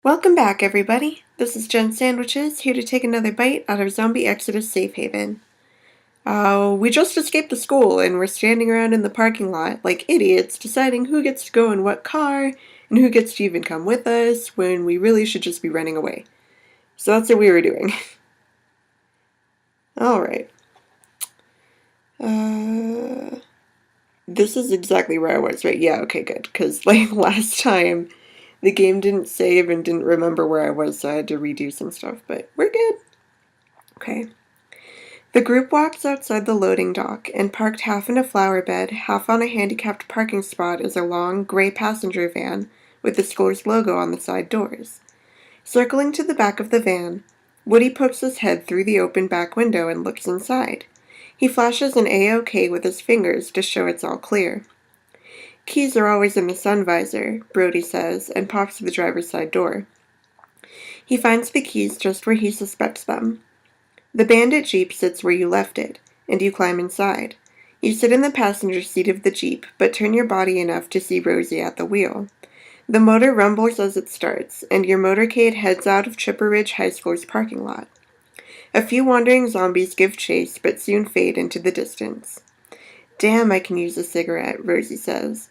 Welcome back, everybody. This is JenSandwiches, here to take another bite out of Zombie Exodus Safe Haven. We just escaped the school, and we're standing around in the parking lot like idiots, deciding who gets to go in what car, and who gets to even come with us, when we really should just be running away. So that's what we were doing. Alright. This is exactly where I was, right? Yeah, okay, good. Because, last time, the game didn't save and didn't remember where I was, so I had to redo some stuff, but we're good. Okay. The group walks outside the loading dock, and parked half in a flower bed, half on a handicapped parking spot is a long, gray passenger van with the school's logo on the side doors. Circling to the back of the van, Woody pokes his head through the open back window and looks inside. He flashes an A-OK with his fingers to show it's all clear. Keys are always in the sun visor, Brody says, and pops the driver's side door. He finds the keys just where he suspects them. The bandit Jeep sits where you left it, and you climb inside. You sit in the passenger seat of the Jeep, but turn your body enough to see Rosie at the wheel. The motor rumbles as it starts, and your motorcade heads out of Chipper Ridge High School's parking lot. A few wandering zombies give chase, but soon fade into the distance. Damn, I can use a cigarette, Rosie says.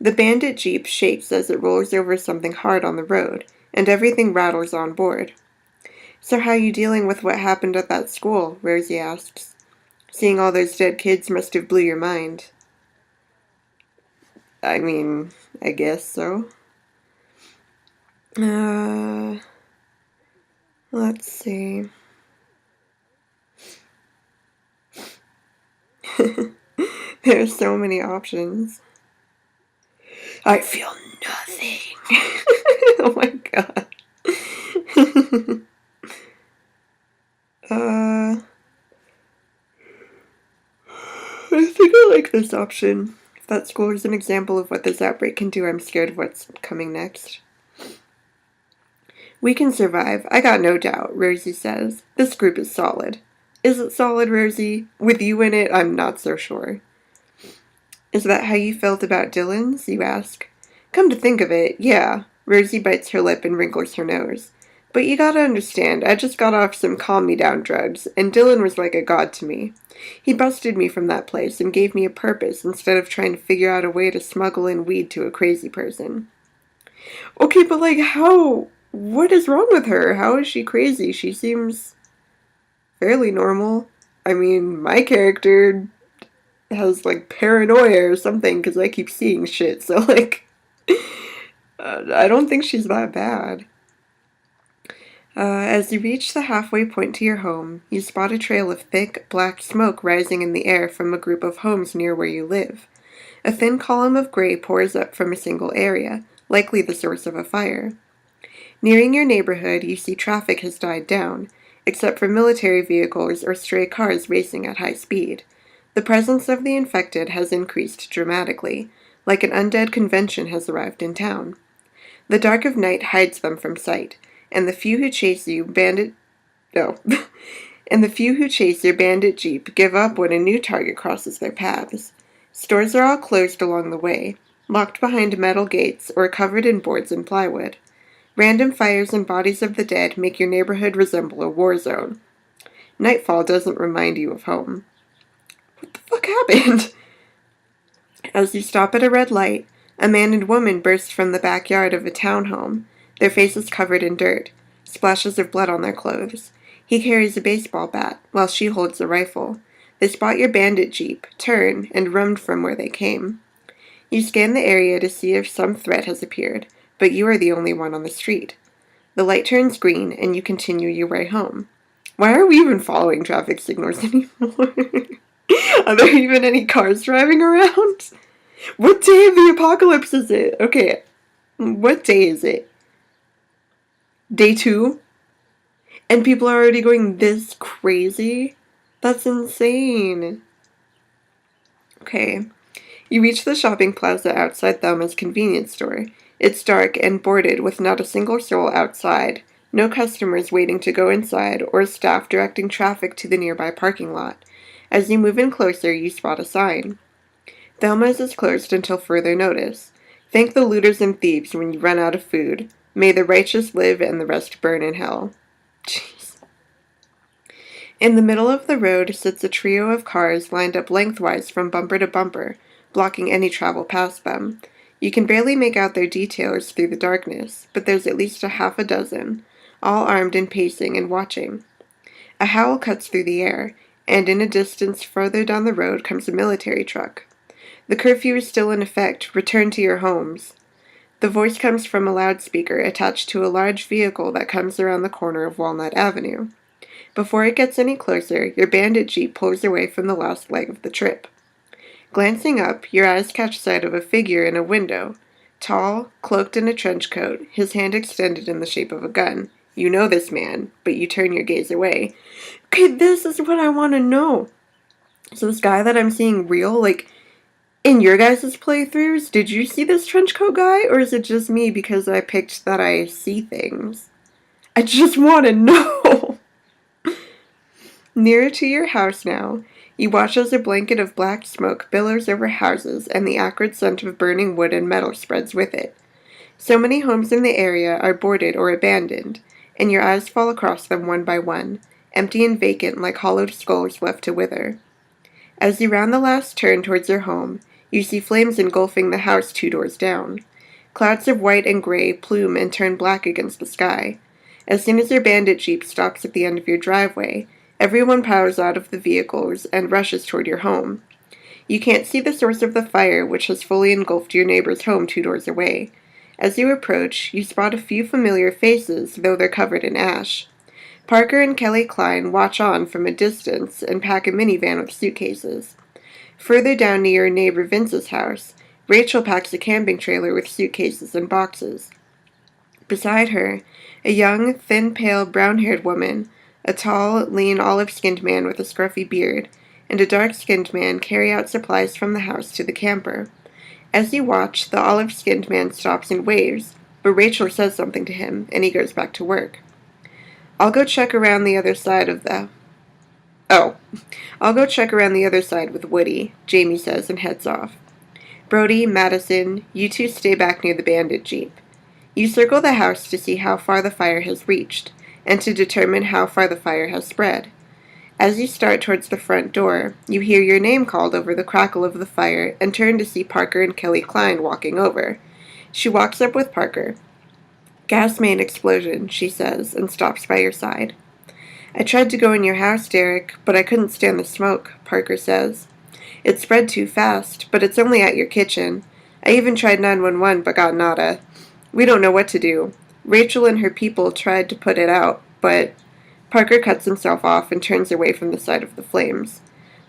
The bandit Jeep shakes as it rolls over something hard on the road, and everything rattles on board. So how you dealing with what happened at that school? Rosie asks. Seeing all those dead kids must have blew your mind. I mean, I guess so. Let's see. There are so many options. I feel nothing. Oh my god. I think I like this option. If that school is an example of what this outbreak can do, I'm scared of what's coming next. We can survive, I got no doubt, Rosie says. This group is solid. Is it solid, Rosie? With you in it, I'm not so sure. Is that how you felt about Dylan's? You ask. Come to think of it, yeah. Rosie bites her lip and wrinkles her nose. But you gotta understand, I just got off some calm-me-down drugs, and Dylan was like a god to me. He busted me from that place and gave me a purpose instead of trying to figure out a way to smuggle in weed to a crazy person. Okay, but how? What is wrong with her? How is she crazy? She seems fairly normal. I mean, my character has paranoia or something because I keep seeing shit, so I don't think she's that bad. As you reach the halfway point to your home, you spot a trail of thick, black smoke rising in the air from a group of homes near where you live. A thin column of gray pours up from a single area, likely the source of a fire. Nearing your neighborhood, you see traffic has died down, except for military vehicles or stray cars racing at high speed. The presence of the infected has increased dramatically, like an undead convention has arrived in town. The dark of night hides them from sight, and the few who chase your bandit Jeep give up when a new target crosses their paths. Stores are all closed along the way, locked behind metal gates or covered in boards and plywood. Random fires and bodies of the dead make your neighborhood resemble a war zone. Nightfall doesn't remind you of home. What the fuck happened? As you stop at a red light, a man and woman burst from the backyard of a townhome, their faces covered in dirt, splashes of blood on their clothes. He carries a baseball bat, while she holds a rifle. They spot your bandit Jeep, turn, and run from where they came. You scan the area to see if some threat has appeared, but you are the only one on the street. The light turns green, and you continue your way home. Why are we even following traffic signals anymore? Are there even any cars driving around? What day of the apocalypse is it? Okay, what day is it? Day 2? And people are already going this crazy? That's insane. Okay. You reach the shopping plaza outside Thelma's convenience store. It's dark and boarded with not a single soul outside, no customers waiting to go inside or staff directing traffic to the nearby parking lot. As you move in closer, you spot a sign. Thelma's is closed until further notice. Thank the looters and thieves when you run out of food. May the righteous live and the rest burn in hell. Jeez. In the middle of the road sits a trio of cars lined up lengthwise from bumper to bumper, blocking any travel past them. You can barely make out their details through the darkness, but there's at least a half a dozen, all armed and pacing and watching. A howl cuts through the air, and in a distance further down the road comes a military truck. The curfew is still in effect. Return to your homes. The voice comes from a loudspeaker attached to a large vehicle that comes around the corner of Walnut Avenue. Before it gets any closer, your bandit jeep pulls away from the last leg of the trip. Glancing up, your eyes catch sight of a figure in a window. Tall, cloaked in a trench coat, his hand extended in the shape of a gun. You know this man, but you turn your gaze away. Okay, this is what I want to know. So this guy that I'm seeing real, like, in your guys' playthroughs, did you see this trench coat guy, or is it just me because I picked that I see things? I just want to know! Nearer to your house now, you watch as a blanket of black smoke billows over houses and the acrid scent of burning wood and metal spreads with it. So many homes in the area are boarded or abandoned, and your eyes fall across them one by one, empty and vacant like hollowed skulls left to wither. As you round the last turn towards your home, you see flames engulfing the house 2 doors down. Clouds of white and gray plume and turn black against the sky. As soon as your bandit jeep stops at the end of your driveway, everyone piles out of the vehicles and rushes toward your home. You can't see the source of the fire, which has fully engulfed your neighbor's home 2 doors away. As you approach, you spot a few familiar faces, though they're covered in ash. Parker and Kelly Klein watch on from a distance and pack a minivan with suitcases. Further down near your neighbor Vince's house, Rachel packs a camping trailer with suitcases and boxes. Beside her, a young, thin, pale, brown-haired woman, a tall, lean, olive-skinned man with a scruffy beard, and a dark-skinned man carry out supplies from the house to the camper. As you watch, the olive-skinned man stops and waves, but Rachel says something to him, and he goes back to work. I'll go check around the other side with Woody, Jamie says and heads off. Brody, Madison, you two stay back near the bandit jeep. You circle the house to see how far the fire has reached, and to determine how far the fire has spread. As you start towards the front door, you hear your name called over the crackle of the fire and turn to see Parker and Kelly Klein walking over. She walks up with Parker. Gas main explosion, she says, and stops by your side. I tried to go in your house, Derek, but I couldn't stand the smoke, Parker says. It spread too fast, but it's only at your kitchen. I even tried 911, but got nada. We don't know what to do. Rachel and her people tried to put it out, but... Parker cuts himself off and turns away from the sight of the flames.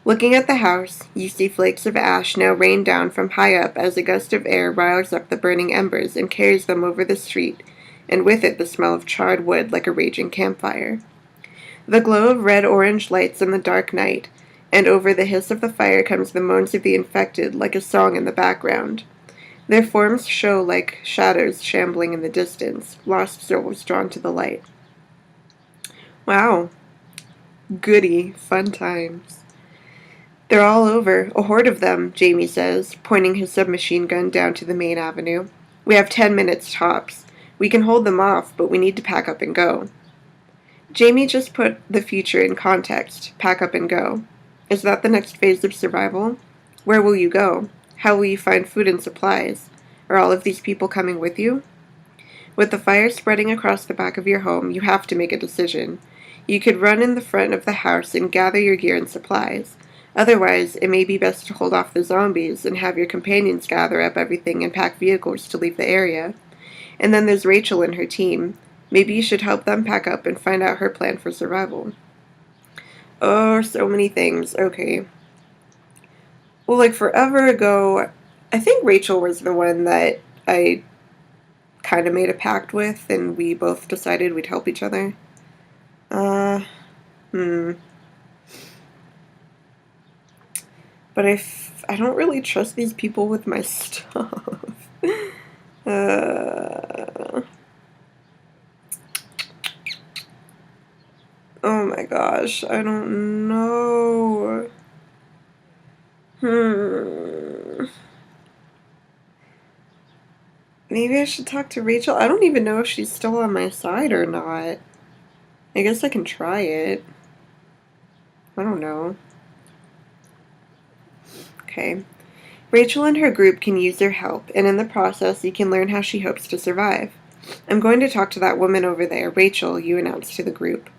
Looking at the house, you see flakes of ash now rain down from high up as a gust of air riles up the burning embers and carries them over the street, and with it the smell of charred wood like a raging campfire. The glow of red-orange lights in the dark night, and over the hiss of the fire comes the moans of the infected like a song in the background. Their forms show like shadows shambling in the distance, lost souls drawn to the light. Wow. Goody. Fun times. They're all over. A horde of them, Jamie says, pointing his submachine gun down to the main avenue. We have 10 minutes tops. We can hold them off, but we need to pack up and go. Jamie just put the future in context. Pack up and go. Is that the next phase of survival? Where will you go? How will you find food and supplies? Are all of these people coming with you? With the fire spreading across the back of your home, you have to make a decision. You could run in the front of the house and gather your gear and supplies. Otherwise, it may be best to hold off the zombies and have your companions gather up everything and pack vehicles to leave the area. And then there's Rachel and her team. Maybe you should help them pack up and find out her plan for survival. Oh, so many things. Okay. Well, like forever ago, I think Rachel was the one that I kind of made a pact with, and we both decided we'd help each other. But I don't really trust these people with my stuff. Oh my gosh, I don't know. Maybe I should talk to Rachel. I don't even know if she's still on my side or not. I guess I can try it. I don't know. Okay. Rachel and her group can use your help, and in the process, you can learn how she hopes to survive. I'm going to talk to that woman over there, Rachel, you announce to the group.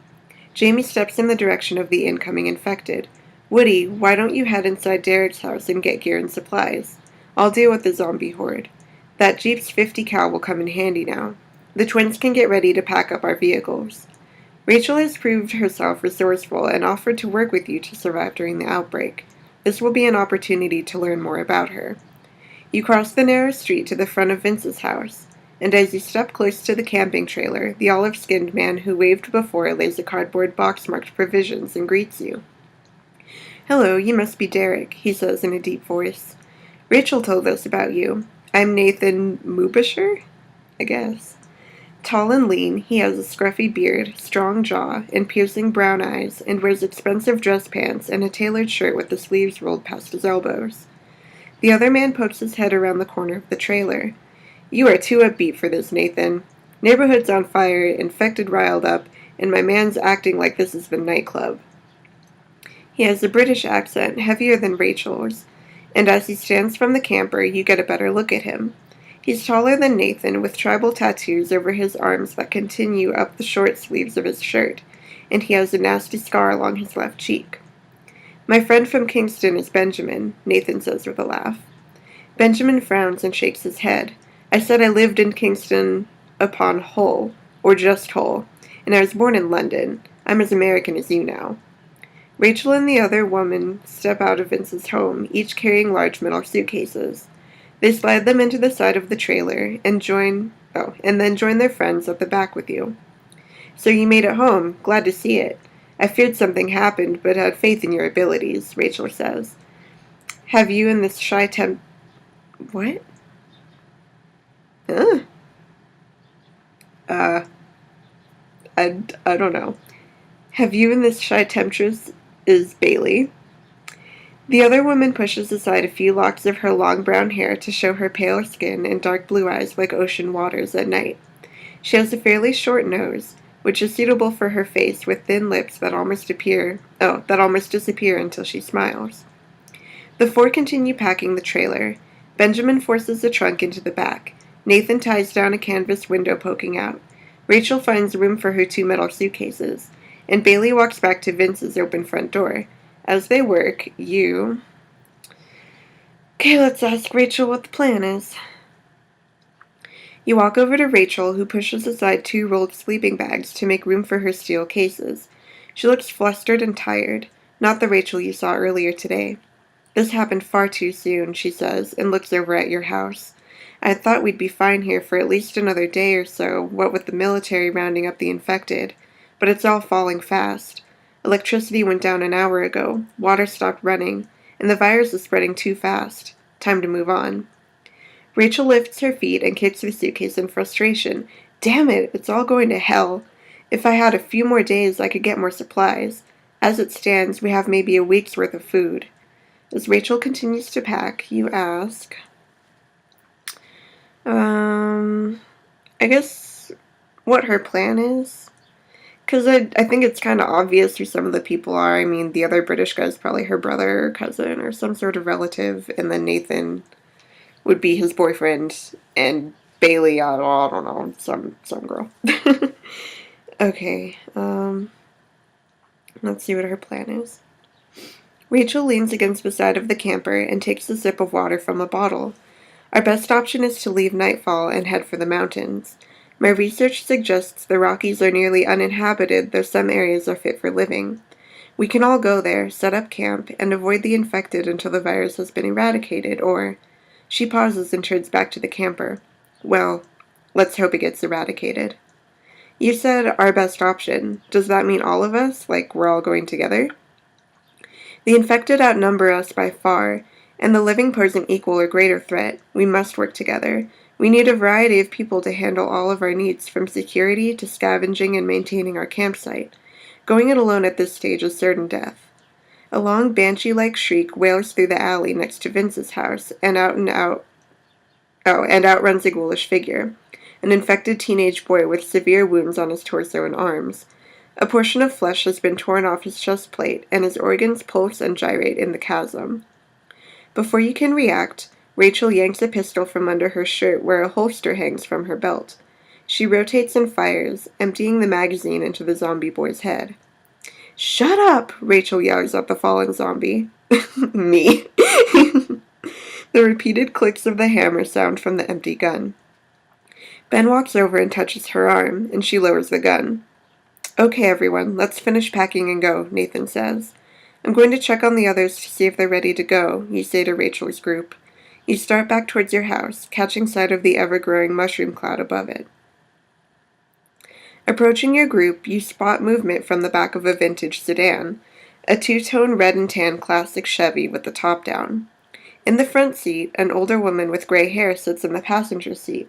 Jamie steps in the direction of the incoming infected. Woody, why don't you head inside Derek's house and get gear and supplies? I'll deal with the zombie horde. That Jeep's 50 cal will come in handy now. The twins can get ready to pack up our vehicles. Rachel has proved herself resourceful and offered to work with you to survive during the outbreak. This will be an opportunity to learn more about her. You cross the narrow street to the front of Vince's house, and as you step close to the camping trailer, the olive-skinned man who waved before lays a cardboard box marked provisions and greets you. Hello, you must be Derek, he says in a deep voice. Rachel told us about you. I'm Nathan Mubasher? I guess. Tall and lean, he has a scruffy beard, strong jaw, and piercing brown eyes, and wears expensive dress pants and a tailored shirt with the sleeves rolled past his elbows. The other man pokes his head around the corner of the trailer. You are too upbeat for this, Nathan. Neighborhood's on fire, infected riled up, and my man's acting like this is the nightclub. He has a British accent, heavier than Rachel's, and as he stands from the camper, you get a better look at him. He's taller than Nathan, with tribal tattoos over his arms that continue up the short sleeves of his shirt, and he has a nasty scar along his left cheek. My friend from Kingston is Benjamin, Nathan says with a laugh. Benjamin frowns and shakes his head. I said I lived in Kingston upon Hull, or just Hull, and I was born in London. I'm as American as you now. Rachel and the other woman step out of Vince's home, each carrying large metal suitcases. They slide them into the side of the trailer and then join their friends at the back with you. So you made it home. Glad to see it. I feared something happened, but had faith in your abilities, Rachel says. Have you and this shy What? Huh? I don't know. Have you and this shy temptress is Bailey? The other woman pushes aside a few locks of her long brown hair to show her pale skin and dark blue eyes like ocean waters at night. She has a fairly short nose, which is suitable for her face with thin lips that almost disappear until she smiles. The four continue packing the trailer. Benjamin forces the trunk into the back. Nathan ties down a canvas window poking out. Rachel finds room for her 2 metal suitcases, and Bailey walks back to Vince's open front door. As they work, Okay, let's ask Rachel what the plan is. You walk over to Rachel, who pushes aside 2 rolled sleeping bags to make room for her steel cases. She looks flustered and tired, not the Rachel you saw earlier today. This happened far too soon, she says, and looks over at your house. I thought we'd be fine here for at least another day or so, what with the military rounding up the infected. But it's all falling fast. Electricity went down an hour ago, water stopped running, and the virus is spreading too fast. Time to move on. Rachel lifts her feet and kicks the suitcase in frustration. Damn it, it's all going to hell. If I had a few more days, I could get more supplies. As it stands, we have maybe a week's worth of food. As Rachel continues to pack, you ask, I guess what her plan is? Because I think it's kind of obvious who some of the people are. I mean, the other British guy is probably her brother or cousin or some sort of relative, and then Nathan would be his boyfriend, and Bailey, I don't know, some girl. Okay, let's see what her plan is. Rachel leans against the side of the camper and takes a sip of water from a bottle. Our best option is to leave nightfall and head for the mountains. My research suggests the Rockies are nearly uninhabited, though some areas are fit for living. We can all go there, set up camp, and avoid the infected until the virus has been eradicated, or... She pauses and turns back to the camper. Well, let's hope it gets eradicated. You said our best option. Does that mean all of us? Like we're all going together? The infected outnumber us by far, and the living pose an equal or greater threat. We must work together. We need a variety of people to handle all of our needs, from security to scavenging and maintaining our campsite. Going it alone at this stage is certain death. A long banshee-like shriek wails through the alley next to Vince's house, and out Oh, and outruns a ghoulish figure, an infected teenage boy with severe wounds on his torso and arms. A portion of flesh has been torn off his chest plate, and his organs pulse and gyrate in the chasm. Before you can react, Rachel yanks a pistol from under her shirt where a holster hangs from her belt. She rotates and fires, emptying the magazine into the zombie boy's head. "Shut up!" Rachel yells at the fallen zombie. Me. The repeated clicks of the hammer sound from the empty gun. Ben walks over and touches her arm, and she lowers the gun. "Okay, everyone, let's finish packing and go," Nathan says. "I'm going to check on the others to see if they're ready to go," you say to Rachel's group. You start back towards your house, catching sight of the ever-growing mushroom cloud above it. Approaching your group, you spot movement from the back of a vintage sedan, a two-tone red and tan classic Chevy with the top down. In the front seat, an older woman with gray hair sits in the passenger seat,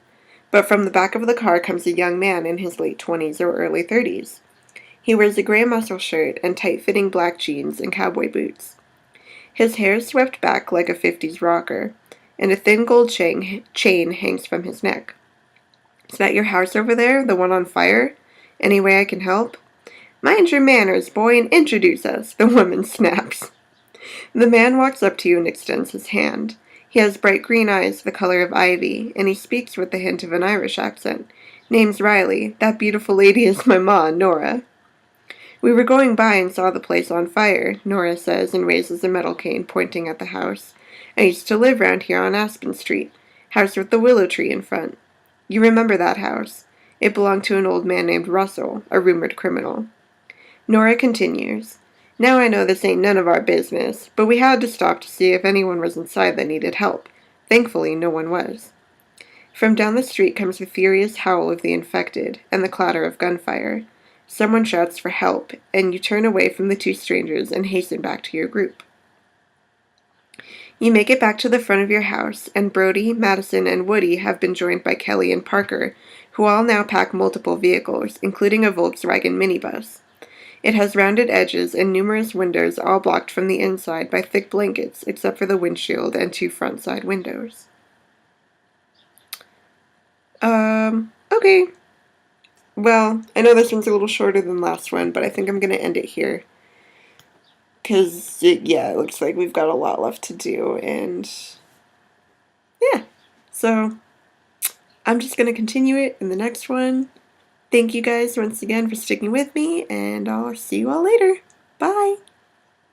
but from the back of the car comes a young man in his late 20s or early 30s. He wears a gray muscle shirt and tight-fitting black jeans and cowboy boots. His hair is swept back like a 50s rocker, and a thin gold chain hangs from his neck. "Is that your house over there, the one on fire? Any way I can help?" "Mind your manners, boy, and introduce us," the woman snaps. The man walks up to you and extends his hand. He has bright green eyes the color of ivy, and he speaks with the hint of an Irish accent. "Name's Riley. That beautiful lady is my ma, Nora." "We were going by and saw the place on fire," Nora says and raises a metal cane pointing at the house. "I used to live round here on Aspen Street. House with the willow tree in front. You remember that house? It belonged to an old man named Russell, a rumored criminal." Nora continues. "Now I know this ain't none of our business, but we had to stop to see if anyone was inside that needed help. Thankfully, no one was." From down the street comes the furious howl of the infected and the clatter of gunfire. Someone shouts for help, and you turn away from the two strangers and hasten back to your group. You make it back to the front of your house, and Brody, Madison, and Woody have been joined by Kelly and Parker, who all now pack multiple vehicles, including a Volkswagen minibus. It has rounded edges and numerous windows, all blocked from the inside by thick blankets, except for the windshield and two front side windows. Okay. Well, I know this one's a little shorter than last one, but I think I'm going to end it here. Because, it looks like we've got a lot left to do, and yeah. So, I'm just going to continue it in the next one. Thank you guys once again for sticking with me, and I'll see you all later. Bye!